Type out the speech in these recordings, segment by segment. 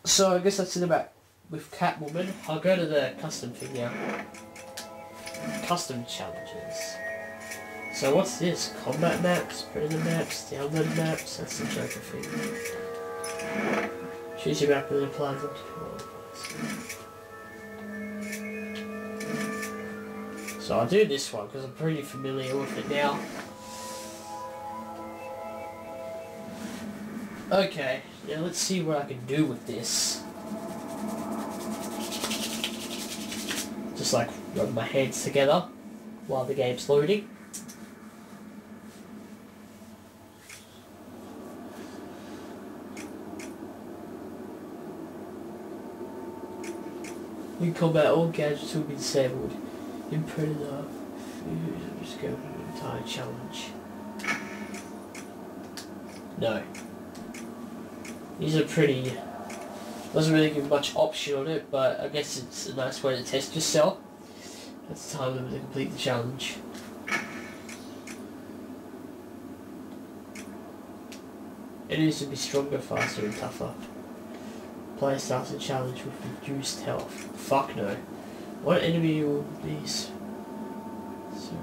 So I guess that's it about with Catwoman. I'll go to the custom thing now. Custom challenges. So what's this? Combat maps, predator maps, download maps, that's the Joker thing. Choose your map and apply them to. So I'll do this one because I'm pretty familiar with it now. Okay, now let's see what I can do with this. Just like rub my hands together while the game's loading. In combat, all gadgets will be disabled. In Predator, just go to the entire challenge. No. These are pretty... Doesn't really give much option on it, but I guess it's a nice way to test yourself. That's the time limit to complete the challenge. Enemies will be stronger, faster and tougher. Player starts a challenge with reduced health. Fuck no. What enemy will these? So...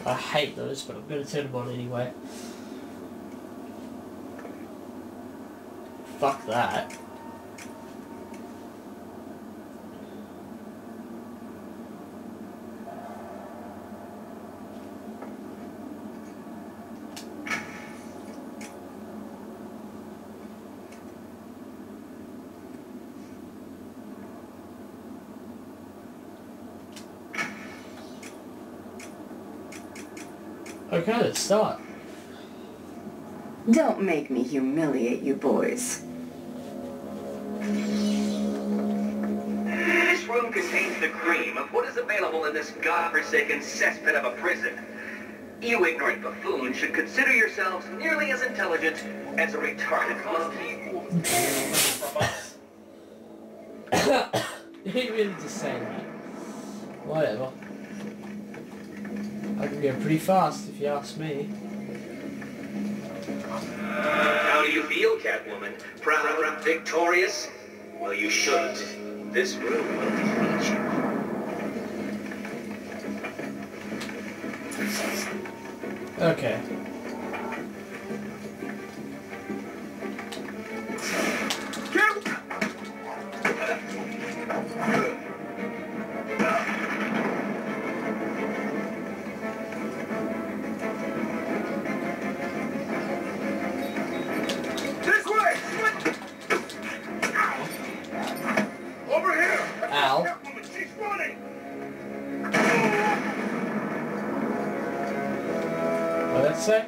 I hate those, but I'm going to turn them on anyway. Fuck that. Okay, let's start. Don't make me humiliate you boys. This room contains the cream of what is available in this godforsaken cesspit of a prison. You ignorant buffoons should consider yourselves nearly as intelligent as a retarded monkey. You didn't really just say that. Whatever. I can go pretty fast if you ask me. How do you feel, Catwoman? Proud, victorious? Well, you shouldn't. This room will defeat you. Okay. That's it.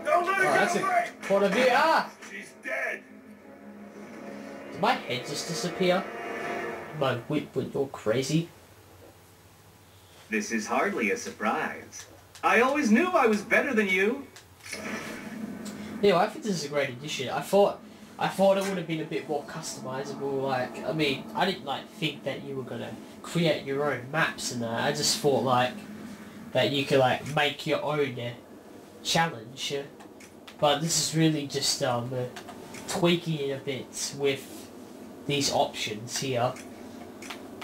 Don't let her That's get a away. point of view. Ah! She's dead. Did my head just disappear? My wit, but you're crazy. This is hardly a surprise. I always knew I was better than you. Yeah, I think this is a great addition. I thought it would have been a bit more customizable. Like, I mean, I didn't like think that you were gonna create your own maps and that. I just thought like that you could like make your own challenge. But this is really just tweaking it a bit with these options here.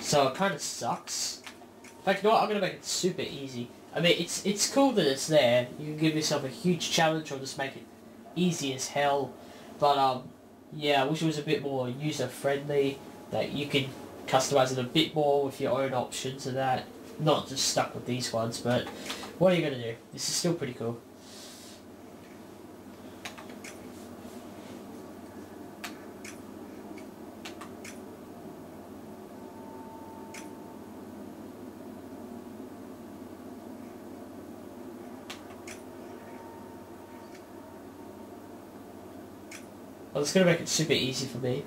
So it kind of sucks. In fact, you know what? I'm gonna make it super easy. I mean, it's cool that it's there. You can give yourself a huge challenge or just make it easy as hell. But yeah, I wish it was a bit more user-friendly, that you can customize it a bit more with your own options and that. Not just stuck with these ones, but what are you going to do? This is still pretty cool. Well, it's gonna make it super easy for me.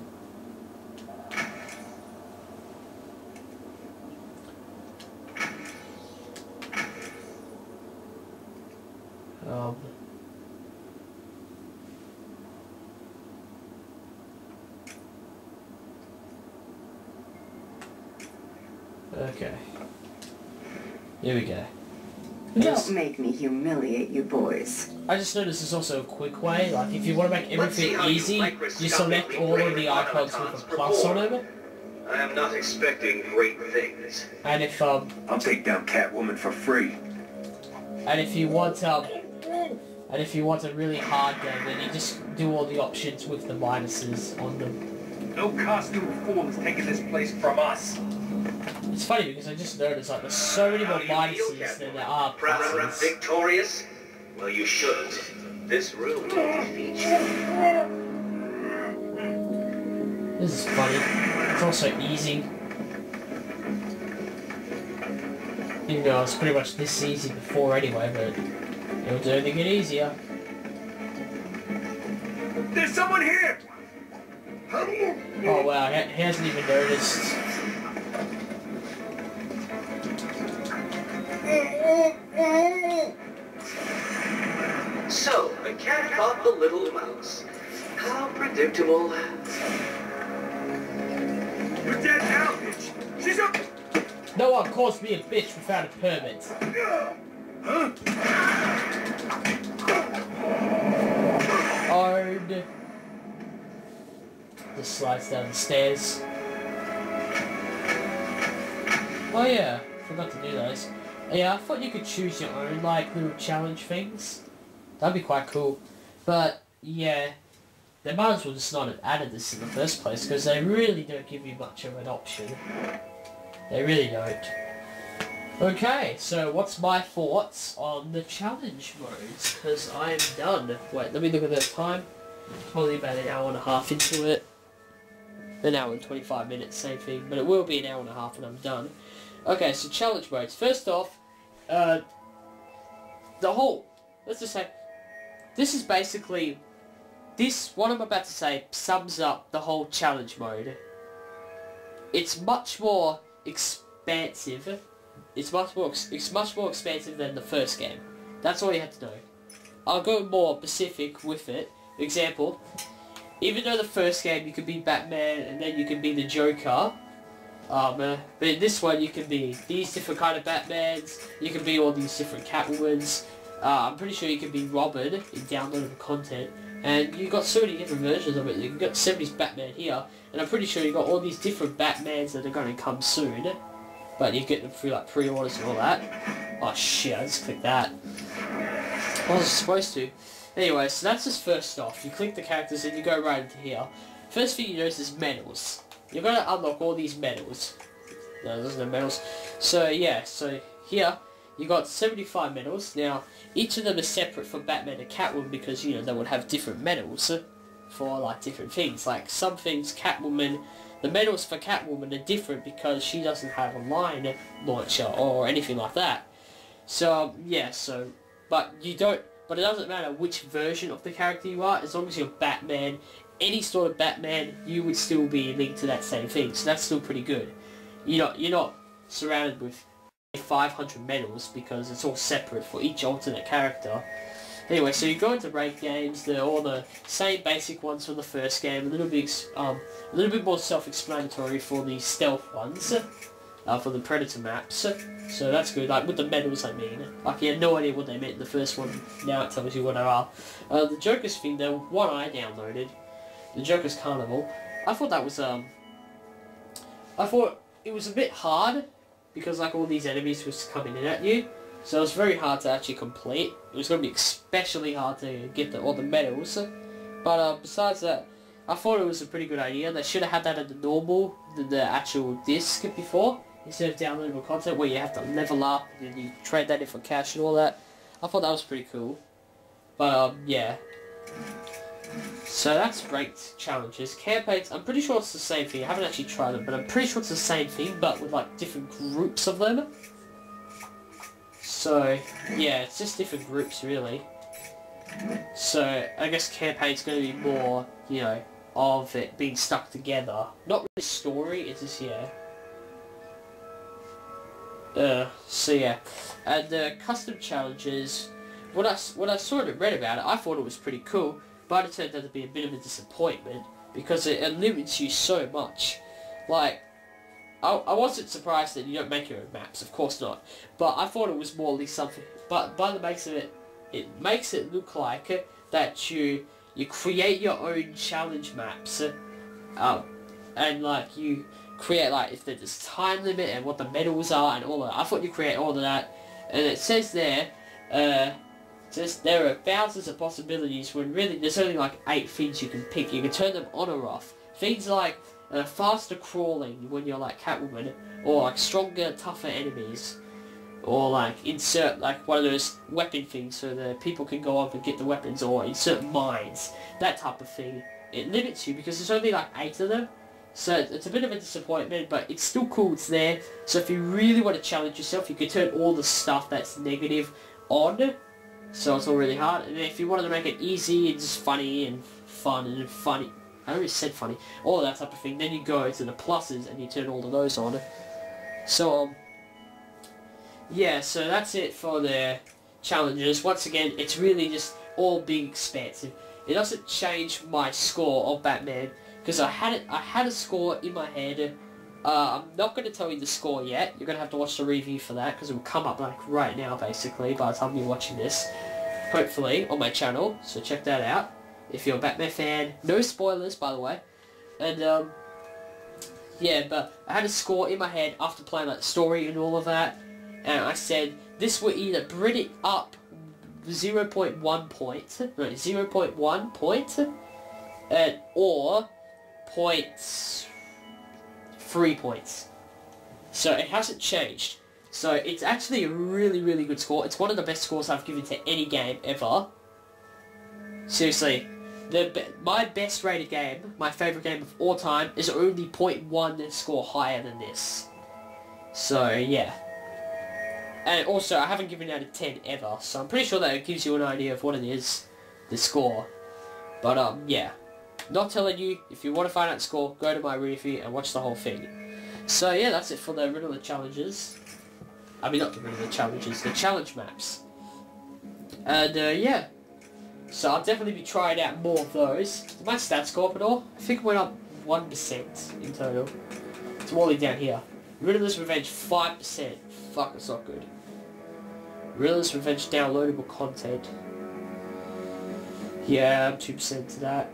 Okay. Here we go. Don't make me humiliate you boys. I just noticed there's also a quick way, like if you want to make everything easy, you select all of the icons with a plus on them. I am not expecting great things. And if I'll take down Catwoman for free. and if you want a really hard game, then you just do all the options with the minuses on them. No costume fool is taking this place from us. It's funny because I just noticed like there's so many more minuses than there are pluses. Victorious? Well, you shouldn't. This room will defeat you. This is funny. It's also easy. Even though it's pretty much this easy before anyway, but it'll only get easier. There's someone here! Oh wow, he hasn't even noticed. So, the cat caught the little mouse. How predictable. You're dead now, bitch! She's up! No one calls me a bitch without a permit. Huh? Hard. Just slides down the stairs. Oh yeah, forgot to do those. Yeah, I thought you could choose your own like little challenge things. That'd be quite cool. But yeah, they might as well just not have added this in the first place because they really don't give you much of an option. They really don't. Okay, so what's my thoughts on the challenge modes? Because I am done. Wait, let me look at the time. Probably about an hour and a half into it. An hour and 25 minutes, same thing. But it will be an hour and a half when I'm done. Okay, so challenge modes. First off, the whole... Let's just say... This is basically... what I'm about to say sums up the whole challenge mode. It's much more expansive. It's much more expansive than the first game. That's all you have to know. I'll go more specific with it. Example, even though the first game you could be Batman and then you can be the Joker, but in this one you can be these different kind of Batmans, you can be all these different Catwomans, I'm pretty sure you can be Robin in downloadable content, and you've got so many different versions of it. You've got 70s Batman here, and I'm pretty sure you've got all these different Batmans that are going to come soon, but you get them through like pre-orders and all that. Oh shit, I just clicked that. I wasn't supposed to. Anyway, so that's just first off. You click the characters and you go right into here. First thing you notice is medals. You're going to unlock all these medals. No, there's no medals. So yeah, so here you got 75 medals. Now, each of them is separate for Batman and Catwoman because, you know, they would have different medals for like different things. Like some things Catwoman, the medals for Catwoman are different because she doesn't have a line launcher or anything like that. So yeah, but you don't. But it doesn't matter which version of the character you are, as long as you're Batman, any sort of Batman, you would still be linked to that same thing. So that's still pretty good. You're not surrounded with 500 medals because it's all separate for each alternate character. Anyway, so you go into ranked games. They're all the same basic ones from the first game. A little bit more self-explanatory for the stealth ones. For the Predator maps, so that's good. Like with the medals, I mean. Like you had no idea what they meant in the first one. Now it tells you what they are. The Joker's thing, the one I downloaded, the Joker's Carnival. I thought that was I thought it was a bit hard because like all these enemies was coming in at you, so it was very hard to actually complete. It was going to be especially hard to get all the medals. But besides that, I thought it was a pretty good idea. They should have had that at the actual disc before, instead of downloadable content where you have to level up and you trade that in for cash and all that. I thought that was pretty cool. But yeah. So that's ranked challenges. Campaigns, I'm pretty sure it's the same thing. I haven't actually tried them, but I'm pretty sure it's the same thing, but with like different groups of them. So yeah, it's just different groups really. So I guess campaign's going to be more, you know, of it being stuck together. Not really story, it's just, yeah. So yeah. And the custom challenges, when I sort of read about it, I thought it was pretty cool, but it turned out to be a bit of a disappointment, because it limits you so much. Like, I wasn't surprised that you don't make your own maps, of course not, but I thought it was more at least something, but by the makes of it, it makes it look like that you create your own challenge maps, and like you create like if there's time limit and what the medals are and all of that. I thought you create all of that, and it says there, there are thousands of possibilities when really there's only like 8 things you can pick. You can turn them on or off. Things like faster crawling when you're like Catwoman, or like stronger, tougher enemies, or like insert like one of those weapon things so the people can go up and get the weapons, or insert mines, that type of thing. It limits you because there's only like 8 of them, so it's a bit of a disappointment, but it's still cool it's there. So if you really want to challenge yourself, you can turn all the stuff that's negative on, so it's all really hard. And if you wanted to make it easy and just funny and fun and funny, I already said funny, all of that type of thing, then you go to the pluses and you turn all of those on. So yeah, so that's it for the challenges. Once again, it's really just all being expansive. It doesn't change my score of Batman, because I had a score in my head. I'm not going to tell you the score yet. You're going to have to watch the review for that, because it will come up like right now, basically, by the time you're watching this. Hopefully, on my channel, so check that out. If you're a Batman fan, no spoilers, by the way. And, yeah, but I had a score in my head after playing that story and all of that, and I said this would either bring it up 0.1 point, no, 0.1 point, or 0.3 points. So it hasn't changed. So it's actually a really, really good score. It's one of the best scores I've given to any game ever. Seriously. My best rated game, my favourite game of all time, is only 0.1 score higher than this. So, yeah. And also, I haven't given it out of 10 ever, so I'm pretty sure that it gives you an idea of what it is, the score. But, yeah. Not telling you, if you want to find out the score, go to my review and watch the whole thing. So, yeah, that's it for the Riddle of Challenges. I mean, not the Riddle of Challenges, the challenge maps. And, yeah. So I'll definitely be trying out more of those. My stats go up at all? I think it went up 1% in total. It's all the way down here. Riddler's Revenge 5%. Fuck, it's not good. Riddler's Revenge downloadable content. Yeah, I'm 2% to that.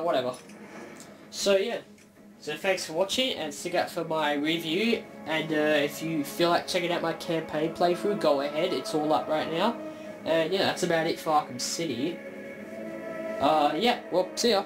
Whatever. So yeah. So thanks for watching, and stick out for my review. And if you feel like checking out my campaign playthrough, go ahead. It's all up right now. And yeah, that's about it for Arkham City. Yeah, well, see ya.